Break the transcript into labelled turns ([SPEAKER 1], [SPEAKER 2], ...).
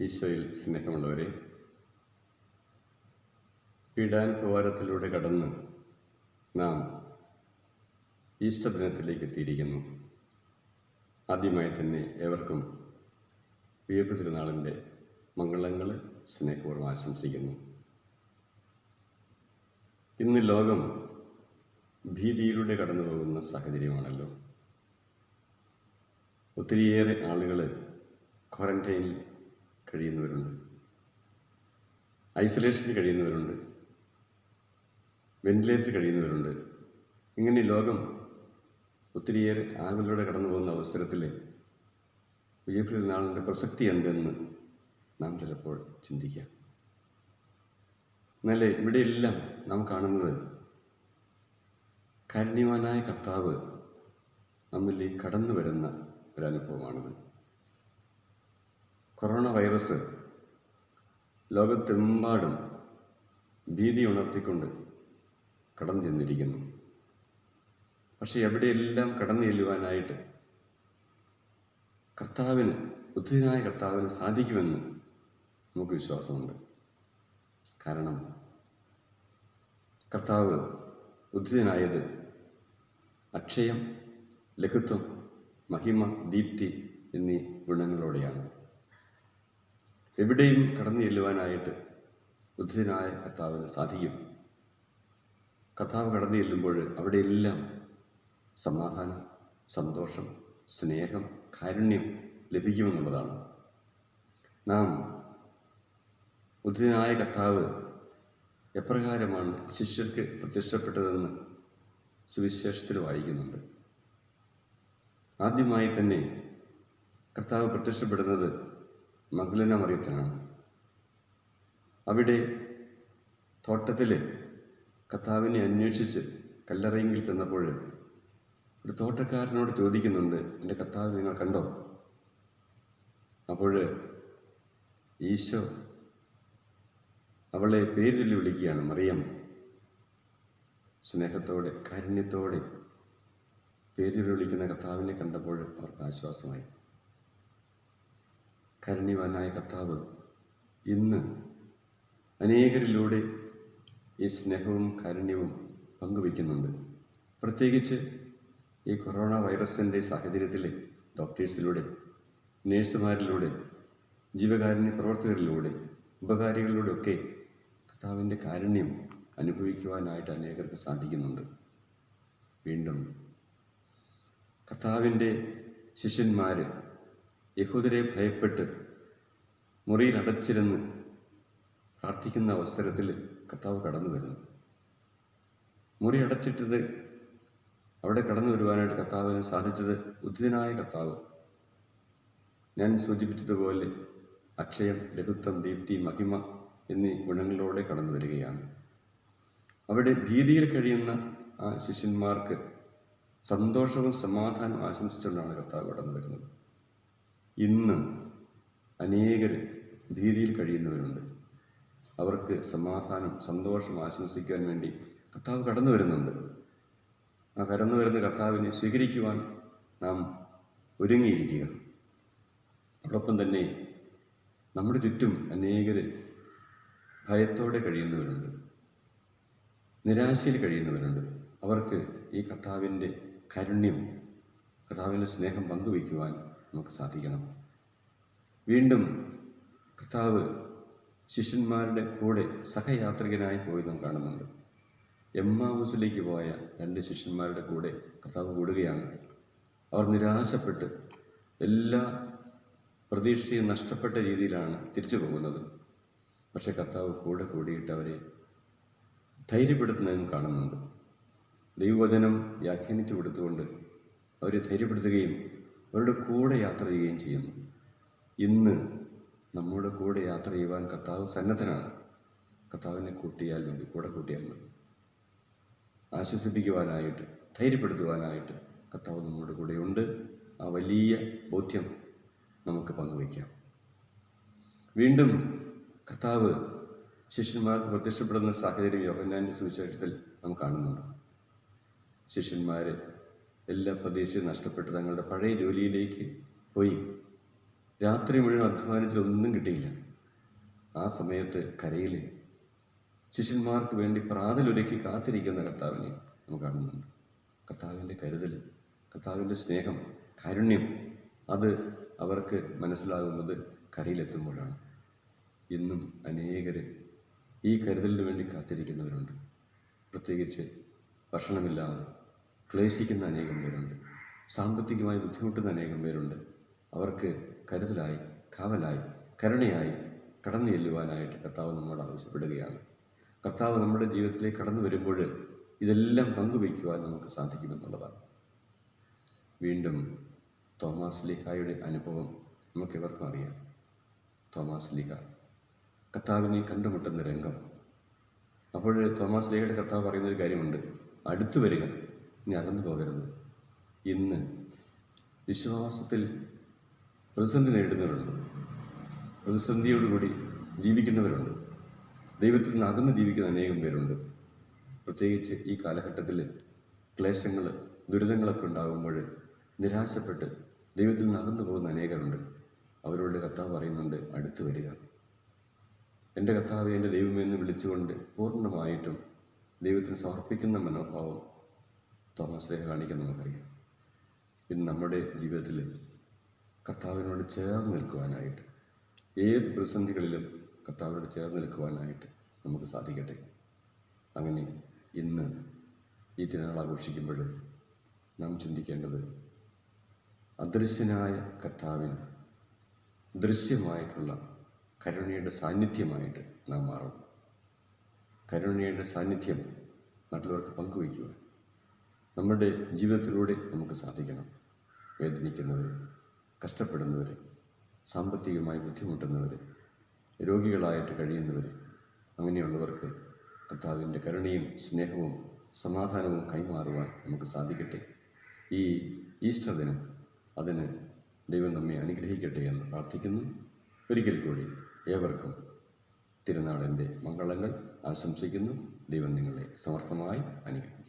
[SPEAKER 1] ഈശോയിൽ സ്നേഹമുള്ളവരെ, പീഡാനുഭവാരത്തിലൂടെ കടന്ന് നാം ഈസ്റ്റർ ദിനത്തിലേക്ക് എത്തിയിരിക്കുന്നു. ആദ്യമായി തന്നെ ഏവർക്കും ഉയർപ്പ് തിരുനാളിൻ്റെ മംഗളങ്ങൾ സ്നേഹപൂർവ്വം ആശംസിക്കുന്നു. ഇന്ന് ലോകം ഭീതിയിലൂടെ കടന്നു പോകുന്ന സാഹചര്യമാണല്ലോ. ഒത്തിരിയേറെ ആളുകൾ ക്വാറന്റൈനിൽ കഴിയുന്നവരുണ്ട്, ഐസൊലേഷനിൽ കഴിയുന്നവരുണ്ട്, വെന്റിലേറ്ററിൽ കഴിയുന്നവരുണ്ട്. ഇങ്ങനെ ലോകം ഒത്തിരിയേറെ ആളുകളിലൂടെ കടന്നു പോകുന്ന അവസരത്തിൽ ഉയർപ്പ് തിരുനാളിൻ്റെ പ്രസക്തി എന്തെന്ന് നാം ചിലപ്പോൾ ചിന്തിക്കാം. എന്നാൽ ഇവിടെയെല്ലാം നാം കാണുന്നത് കാരുണ്യവാനായ കർത്താവ് നമ്മിലേക്ക് കടന്നു വരുന്ന ഒരനുഭവമാണിത്. കൊറോണ വൈറസ് ലോകത്തെമ്പാടും ഭീതി ഉണർത്തിക്കൊണ്ട് കടന്നു ചെന്നിരിക്കുന്നു. പക്ഷേ എവിടെയെല്ലാം കടന്നു ചെല്ലുവാനായിട്ട് ബുദ്ധിനായ കർത്താവിന് സാധിക്കുമെന്ന് നമുക്ക് വിശ്വാസമുണ്ട്. കാരണം കർത്താവ് ബുദ്ധിനായത് അക്ഷയം, ലഘുത്വം, മഹിമ, ദീപ്തി എന്നീ ഗുണങ്ങളോടെയാണ്. എവിടെയും കടന്നു ചെല്ലുവാനായിട്ട് ബുദ്ധിനായ കർത്താവിന് സാധിക്കും. കർത്താവ് കടന്നു ചെല്ലുമ്പോൾ അവിടെയെല്ലാം സമാധാനം, സന്തോഷം, സ്നേഹം, കാരുണ്യം ലഭിക്കുമെന്നുള്ളതാണ്. നാം ബുദ്ധിനായ കർത്താവ് എപ്രകാരമാണ് ശിഷ്യർക്ക് പ്രത്യക്ഷപ്പെട്ടതെന്ന് സുവിശേഷത്തിൽ വായിക്കുന്നുണ്ട്. ആദ്യമായി തന്നെ കർത്താവ് പ്രത്യക്ഷപ്പെടുന്നത് മഗ്ദലന മറിയത്തിനാണ്. അവിടെ തോട്ടത്തിൽ കർത്താവിനെ അന്വേഷിച്ച് കല്ലറയെങ്കിൽ ചെന്നപ്പോൾ ഒരു തോട്ടക്കാരനോട് ചോദിക്കുന്നുണ്ട്, എൻ്റെ കർത്താവ് നിങ്ങൾ കണ്ടോ? അപ്പോൾ ഈശോ അവളെ പേരിൽ വിളിക്കുകയാണ്, മറിയം. സ്നേഹത്തോടെ, കാരുണ്യത്തോടെ പേരിൽ വിളിക്കുന്ന കർത്താവിനെ കണ്ടപ്പോൾ അവർക്ക് ആശ്വാസമായി. കാരുണ്യവാനായ കർത്താവ് ഇന്ന് അനേകരിലൂടെ ഈ സ്നേഹവും കാരുണ്യവും പങ്കുവയ്ക്കുന്നുണ്ട്. പ്രത്യേകിച്ച് ഈ കൊറോണ വൈറസിൻ്റെ സാഹചര്യത്തിൽ ഡോക്ടേഴ്സിലൂടെ, നേഴ്സുമാരിലൂടെ, ജീവകാരുണ്യ പ്രവർത്തകരിലൂടെ, ഉപകാരികളിലൂടെ ഒക്കെ കർത്താവിൻ്റെ കാരുണ്യം അനുഭവിക്കുവാനായിട്ട് അനേകർക്ക് സാധിക്കുന്നുണ്ട്. വീണ്ടും കർത്താവിൻ്റെ ശിഷ്യന്മാർ യഹൂദരെ ഭയപ്പെട്ട് മുറിയിൽ അടച്ചിരുന്ന് പ്രാർത്ഥിക്കുന്ന അവസരത്തിൽ കർത്താവ് കടന്നു വരുന്നു. മുറി അടച്ചിട്ടത് അവിടെ കടന്നു വരുവാനായിട്ട് കർത്താവിന് സാധിച്ചത് ബുദ്ധിനായ കർത്താവ് ഞാൻ സൂചിപ്പിച്ചതുപോലെ അക്ഷയം, ലഘുത്വം, ദീപ്തി, മഹിമ എന്നീ ഗുണങ്ങളോടെ കടന്നു വരികയാണ്. അവിടെ ഭീതിയിൽ കഴിയുന്ന ആ ശിഷ്യന്മാർക്ക് സന്തോഷവും സമാധാനവും ആശംസിച്ചുകൊണ്ടാണ് കർത്താവ് കടന്നു വരുന്നത്. ഇന്ന് അനേകർ ഭീതിയിൽ കഴിയുന്നവരുണ്ട്. അവർക്ക് സമാധാനം, സന്തോഷം ആശംസിക്കുവാൻ വേണ്ടി കർത്താവ് കടന്നു വരുന്നുണ്ട്. ആ കടന്നു വരുന്ന കർത്താവിനെ സ്വീകരിക്കുവാൻ നാം ഒരുങ്ങിയിരിക്കുക. അതോടൊപ്പം തന്നെ നമ്മുടെ ചുറ്റും അനേകർ ഭയത്തോടെ കഴിയുന്നവരുണ്ട്, നിരാശയിൽ കഴിയുന്നവരുണ്ട്. അവർക്ക് ഈ കർത്താവിൻ്റെ കാരുണ്യം, കർത്താവിൻ്റെ സ്നേഹം പങ്കുവയ്ക്കുവാൻ നമുക്ക് സാധിക്കണം. വീണ്ടും കർത്താവ് ശിഷ്യന്മാരുടെ കൂടെ സഹയാത്രികനായി പോയി നാം കാണുന്നുണ്ട്. എമ്മാവൂസിലേക്ക് പോയ 2 ശിഷ്യന്മാരുടെ കൂടെ കർത്താവ് കൂടുകയാണ്. അവർ നിരാശപ്പെട്ട് എല്ലാ പ്രതീക്ഷയും നഷ്ടപ്പെട്ട രീതിയിലാണ് തിരിച്ചു പോകുന്നത്. പക്ഷേ കർത്താവ് കൂടെ കൂടിയിട്ട് അവരെ ധൈര്യപ്പെടുത്തുന്നതും കാണുന്നുണ്ട്. ദൈവവചനം വ്യാഖ്യാനിച്ചു കൊടുത്തുകൊണ്ട് അവരെ ധൈര്യപ്പെടുത്തുകയും അവരുടെ കൂടെ യാത്ര ചെയ്യുകയും ചെയ്യുന്നു. ഇന്ന് നമ്മുടെ കൂടെ യാത്ര ചെയ്യുവാൻ കർത്താവ് സന്നദ്ധനാണ്. കർത്താവിനെ കൂട്ടിയാൽ മതി, കൂടെ കൂട്ടിയാൽ മതി. ആശ്വസിപ്പിക്കുവാനായിട്ട്, ധൈര്യപ്പെടുത്തുവാനായിട്ട് കർത്താവ് നമ്മുടെ കൂടെയുണ്ട്. ആ വലിയ ബോധ്യം നമുക്ക് പങ്കുവയ്ക്കാം. വീണ്ടും കർത്താവ് ശിഷ്യന്മാർക്ക് പ്രത്യക്ഷപ്പെടുന്ന സാഹചര്യം യോഹന്നാൻ്റെ സുവിശേഷത്തിൽ നാം കാണുന്നുണ്ട്. ശിഷ്യന്മാർ എല്ലാ പ്രതീക്ഷയും നഷ്ടപ്പെട്ട് തങ്ങളുടെ പഴയ ജോലിയിലേക്ക് പോയി. രാത്രി മുഴുവൻ അധ്വാനിച്ചിട്ടൊന്നും കിട്ടിയില്ല. ആ സമയത്ത് കരയിൽ ശിഷ്യന്മാർക്ക് വേണ്ടി പ്രാതലൊരുക്കി കാത്തിരിക്കുന്ന കർത്താവിനെ നമുക്ക് കാണുന്നുണ്ട്. കർത്താവിൻ്റെ കരുതൽ, കർത്താവിൻ്റെ സ്നേഹം, കാരുണ്യം അത് അവർക്ക് മനസ്സിലാകുന്നത് കരയിലെത്തുമ്പോഴാണ്. ഇന്നും അനേകർ ഈ കരുതലിന് വേണ്ടി കാത്തിരിക്കുന്നവരുണ്ട്. പ്രത്യേകിച്ച് ഭക്ഷണമില്ലാതെ ക്ലേശിക്കുന്ന അനേകം പേരുണ്ട്. സാമ്പത്തികമായി ബുദ്ധിമുട്ടുന്ന അനേകം പേരുണ്ട്. അവർക്ക് കരുതലായി, കാവലായി, കരുണയായി കടന്നു ചെല്ലുവാനായിട്ട് കർത്താവ് നമ്മോട് ആവശ്യപ്പെടുകയാണ്. കർത്താവ് നമ്മുടെ ജീവിതത്തിലേക്ക് കടന്നു വരുമ്പോൾ ഇതെല്ലാം പങ്കുവയ്ക്കുവാൻ നമുക്ക് സാധിക്കുമെന്നുള്ളതാണ്. വീണ്ടും തോമാസ് ലീഹായുടെ അനുഭവം നമുക്കിവർക്കും അറിയാം. തോമാസ് ലീഹ കർത്താവിനെ കണ്ടുമുട്ടുന്ന രംഗം. അപ്പോൾ തോമാസ് ലീഹയുടെ കർത്താവ് പറയുന്നൊരു കാര്യമുണ്ട്: അടുത്തു വരിക, ഇനി അകന്നു പോകരുത്. ഇന്ന് വിശ്വാസത്തിൽ പ്രതിസന്ധി നേരിടുന്നവരുണ്ട്, പ്രതിസന്ധിയോടുകൂടി ജീവിക്കുന്നവരുണ്ട്, ദൈവത്തിൽ നിന്ന് അകന്ന് ജീവിക്കുന്ന അനേകം പേരുണ്ട്. പ്രത്യേകിച്ച് ഈ കാലഘട്ടത്തിൽ ക്ലേശങ്ങൾ, ദുരിതങ്ങളൊക്കെ ഉണ്ടാകുമ്പോൾ നിരാശപ്പെട്ട് ദൈവത്തിൽ നിന്ന് അകന്നു പോകുന്ന അനേകരുണ്ട്. അവരോട് കർത്താവ് പറയുന്നുണ്ട്: അടുത്തു വരിക. എൻ്റെ കർത്താവെ, എൻ്റെ ദൈവമെന്ന് വിളിച്ചുകൊണ്ട് പൂർണ്ണമായിട്ടും ദൈവത്തിന് സമർപ്പിക്കുന്ന മനോഭാവം തോമസ് ലീഹ കാണിക്കാൻ നമുക്കറിയാം. ഇന്ന് നമ്മുടെ ജീവിതത്തിൽ കർത്താവിനോട് ചേർന്ന് നിൽക്കുവാനായിട്ട്, ഏത് പ്രതിസന്ധികളിലും കർത്താവിനോട് ചേർന്ന് നിൽക്കുവാനായിട്ട് നമുക്ക് സാധിക്കട്ടെ. അങ്ങനെ ഇന്ന് ഈ തിരുനാൾ ആഘോഷിക്കുമ്പോൾ നാം ചിന്തിക്കേണ്ടത്, അദൃശ്യനായ കർത്താവിന് ദൃശ്യമായിട്ടുള്ള കരുണയുടെ സാന്നിധ്യമായിട്ട് നാം മാറണം. കരുണയുടെ സാന്നിധ്യം മറ്റുള്ളവർക്ക് പങ്കുവയ്ക്കുവാൻ നമ്മുടെ ജീവിതത്തിലൂടെ നമുക്ക് സാധിക്കണം. വേദനിക്കുന്നവർ, കഷ്ടപ്പെടുന്നവർ, സാമ്പത്തികമായി ബുദ്ധിമുട്ടുന്നവർ, രോഗികളായിട്ട് കഴിയുന്നവർ, അങ്ങനെയുള്ളവർക്ക് കർത്താവിൻ്റെ കരുണയും സ്നേഹവും സമാധാനവും കൈമാറുവാൻ നമുക്ക് സാധിക്കട്ടെ. ഈ ഈസ്റ്റർ ദിനം അതിന് ദൈവം നമ്മെ അനുഗ്രഹിക്കട്ടെ എന്ന് പ്രാർത്ഥിക്കുന്നു. ഒരിക്കൽ കൂടി ഏവർക്കും തിരുനാളിൻ്റെ മംഗളങ്ങൾ ആശംസിക്കുന്നു. ദൈവം നിങ്ങളെ സമർത്ഥമായി അനുഗ്രഹിക്കും.